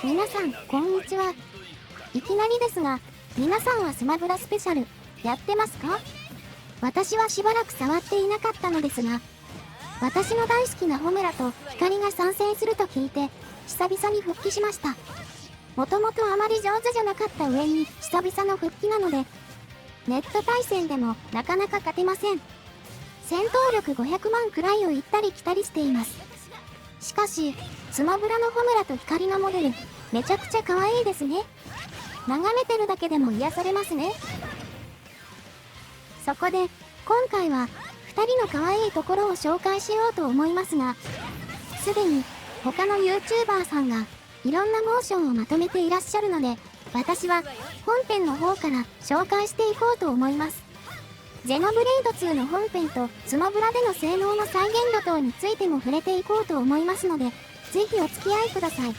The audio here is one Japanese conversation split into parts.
皆さん、こんにちは。いきなりですが、皆さんはスマブラスペシャル、やってますか？私はしばらく触っていなかったのですが、私の大好きなホムラとヒカリが参戦すると聞いて、久々に復帰しました。もともとあまり上手じゃなかった上に、久々の復帰なので、ネット対戦でもなかなか勝てません。戦闘力500万くらいを行ったり来たりしています。しかし、スマブラのホムラとヒカリのモデル、めちゃくちゃ可愛いですね。眺めてるだけでも癒されますね。そこで、今回は、2人の可愛いところを紹介しようと思いますが、すでに、他の YouTuber さんが、いろんなモーションをまとめていらっしゃるので、私は、本編の方から紹介していこうと思います。ゼノブレイド2の本編とスマブラでの性能の再現度等についても触れていこうと思いますので、ぜひお付き合いください。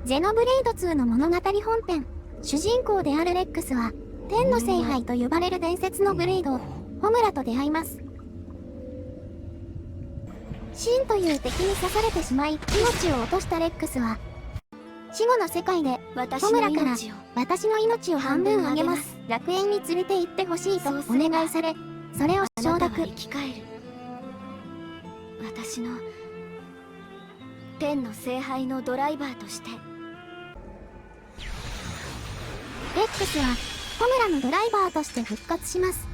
ゼノブレイド2の物語本編、主人公であるレックスは、天の聖杯と呼ばれる伝説のブレイド、ホムラと出会います。シンという敵に刺されてしまい、命を落としたレックスは、死後の世界で、ホムラから、私の命を半分あげます。楽園に連れて行ってほしいとお願いされ、それを承諾。生き返る。私の、天の聖杯のドライバーとして。レックスは、ホムラのドライバーとして復活します。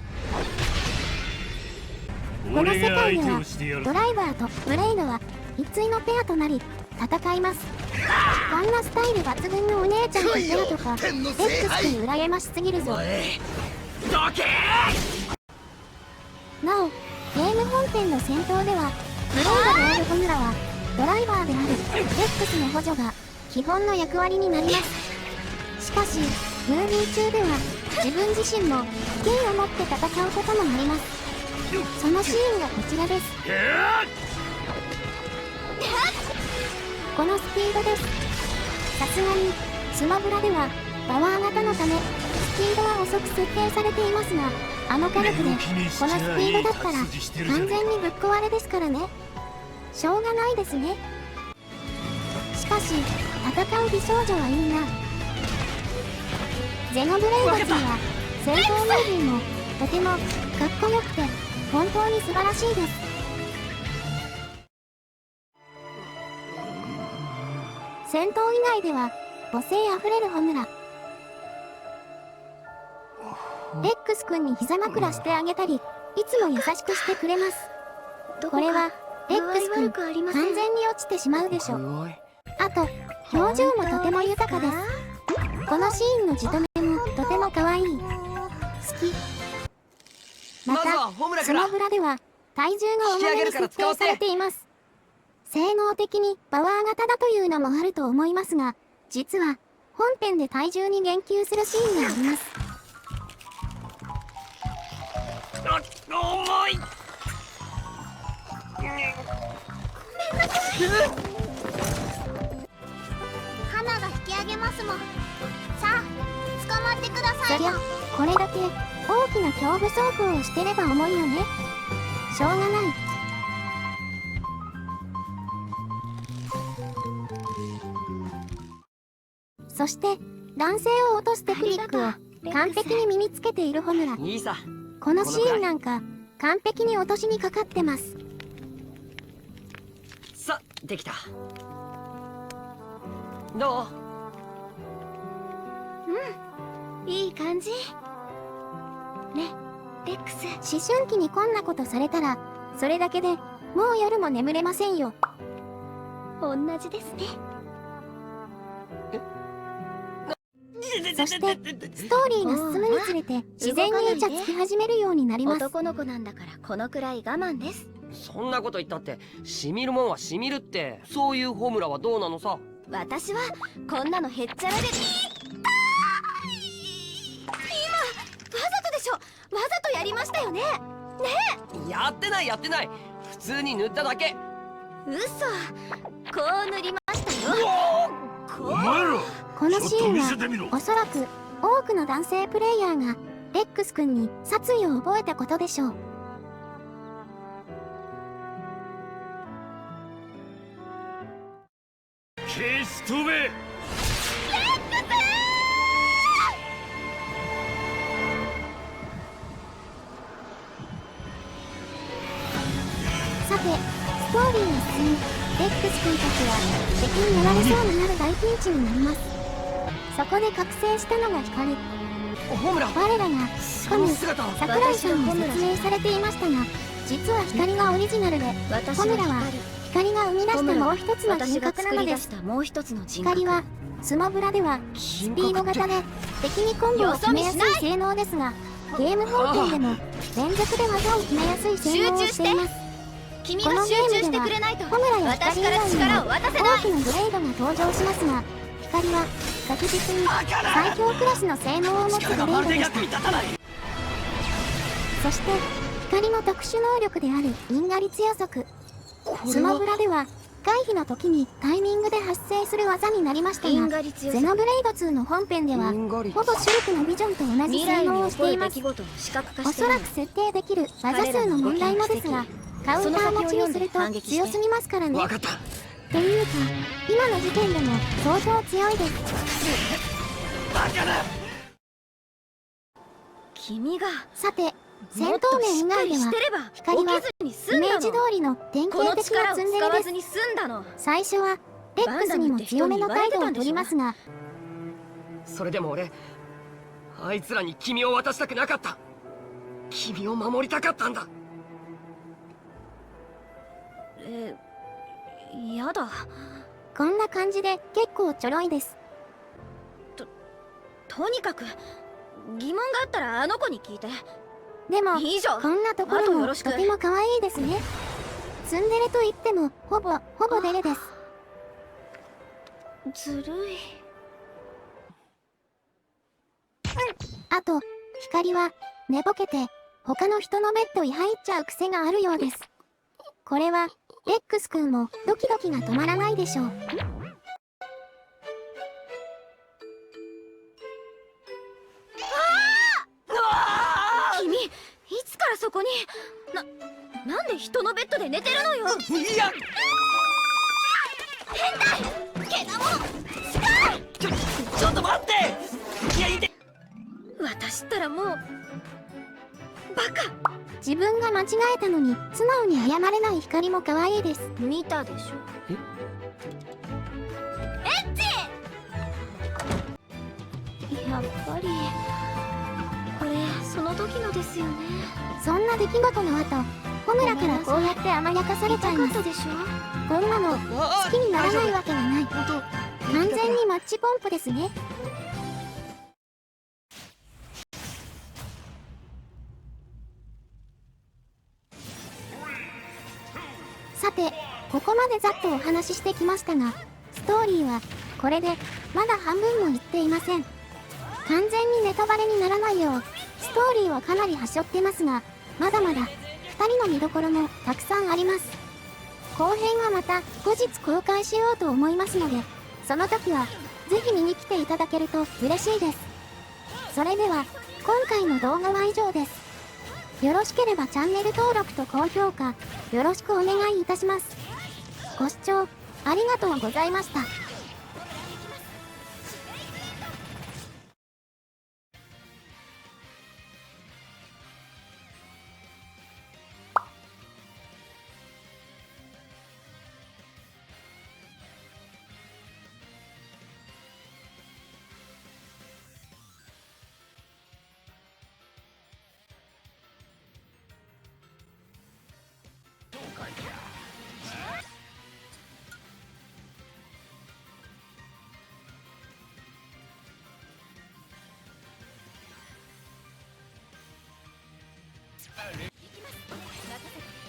この世界では、ドライバーとブレイドは、一対のペアとなり、戦います。こんなスタイル抜群のお姉ちゃんとペアとか、レックス君羨ましすぎるぞ。なお、ゲーム本編の戦闘では、ブレイドであるホムラは、ドライバーであるレックスの補助が、基本の役割になります。しかし、ムービー中では、自分自身も、剣を持って戦うこともあります。そのシーンがこちらです。このスピードです。さすがに、スマブラでは、パワー型のため、スピードは遅く設定されていますが、あの火力で、このスピードだったら、完全にぶっ壊れですからね。しょうがないですね。しかし、戦う美少女はいいな。ゼノブレイド2は、戦闘ムービーも、とても、かっこよくて、本当に素晴らしいです。戦闘以外では、母性あふれるホムラ。レックス君に膝枕してあげたり、いつも優しくしてくれます。これは、レックス君、完全に落ちてしまうでしょ。あと、表情もとても豊かです。このシーンのじとめもとても可愛い。好き。また、スマブラでは、体重が重めに設定されています。性能的にパワー型だというのもあると思いますが、実は、本編で体重に言及するシーンがあります。重い。花が引き上げますもん。さあ、捕まってくださいよ。そりゃ、これだけ大きな恐怖走行をしてれば重いよね。しょうがない。そして、男性を落とすテクニックを完璧に身につけているホムラ。いいさ。このシーンなんか、完璧に落としにかかってます。さ、できた。どう？いい感じ。レックス。思春期にこんなことされたら、それだけでもう夜も眠れませんよ。同じですね。そして、ストーリーが進むにつれて、自然にイチャつき始めるようになります。男の子なんだからこのくらい我慢です。そんなこと言ったって、しみるもんはしみるって。そういうホムラはどうなのさ。私は、こんなのへっちゃらで、今、わざとでしょ。わざとやりましたよね。ねえ。やってないやってない。普通に塗っただけ。嘘。こう塗りましたよ。お前らこのシーンはおそらく多くの男性プレイヤーがレックス君に殺意を覚えたことでしょう。消し飛べ。さて、ストーリーが進み、レックス君たちは敵にやられそうになる大ピンチになります。そこで覚醒したのが光。ホムラ、我らがその姿は桜井さんに説明されていましたが、実は光がオリジナルで、私ホムラはは光が生み出したホムラはもう一つの人私が格なのです作り出し。たもう一つの人格。光はスマブラではスピード型で敵にコンボを決めやすい性能ですが、ゲーム本編でも連続で技を決めやすい性能をしています。君が集中してくれないとホムラや私光以から力を外にも渡せない。多くのグレードが登場しますが、光は確実に最強クラスの性能を持つグレードでした。そして光の特殊能力である因果率予測。スマブラでは回避の時にタイミングで発生する技になりました因が、果率予ゼノ測。ブレイド2の本編では因果率ほぼシルクのビジョンと同じ未来性能をに起こる出しています。来事を視覚化おそしているらく設定できる技数の問題もですが、カウンター待ちにすると強すぎますからね。わかった。っていうか、今の時点でも相当強いです。君がさて、戦もっと闘面以しっか外ではりしてれば光は起きずに済イメーんだの。ジ通りの典こ型的なの力をツンデレです。使わずに済んだの。最初はレックスにも強めの態度を取りますが、それでも俺、あいつらに君を渡したくなかった。君を守りたかったんだ。やだ。こんな感じで結構ちょろいです。とにかく疑問があったらあの子に聞いて。でも以上。こんなとこあとろもよろしくとても可愛いですね。ツンデレと言ってもほぼデレです。ずるい。あと光は寝ぼけて他の人のベッドに入っちゃう癖があるようです。これはレックス君もドキドキが止まらないでしょう。君いつからそこに。なんで人のベッドで寝てるのよ。いや、けなもちょっと待って。いや、いて。私ったらもうバカ。自分が間違えたのに素直に謝れない光も可愛いです。見たでしょ。やっぱりこれその時のですよね。そんな出来事の後、ホムラからこうやって甘やかされちゃいます。痛かったでしょ。こんなの好きにならないわけがない。完全にマッチポンプですね。さて、ここまでざっとお話ししてきましたが、ストーリーはこれでまだ半分もいっていません。完全にネタバレにならないよう、ストーリーはかなり端折ってますが、まだまだ2人の見どころもたくさんあります。後編はまた後日公開しようと思いますので、その時はぜひ見に来ていただけると嬉しいです。それでは今回の動画は以上です。よろしければチャンネル登録と高評価よろしくお願いいたします。ご視聴ありがとうございました。任せて。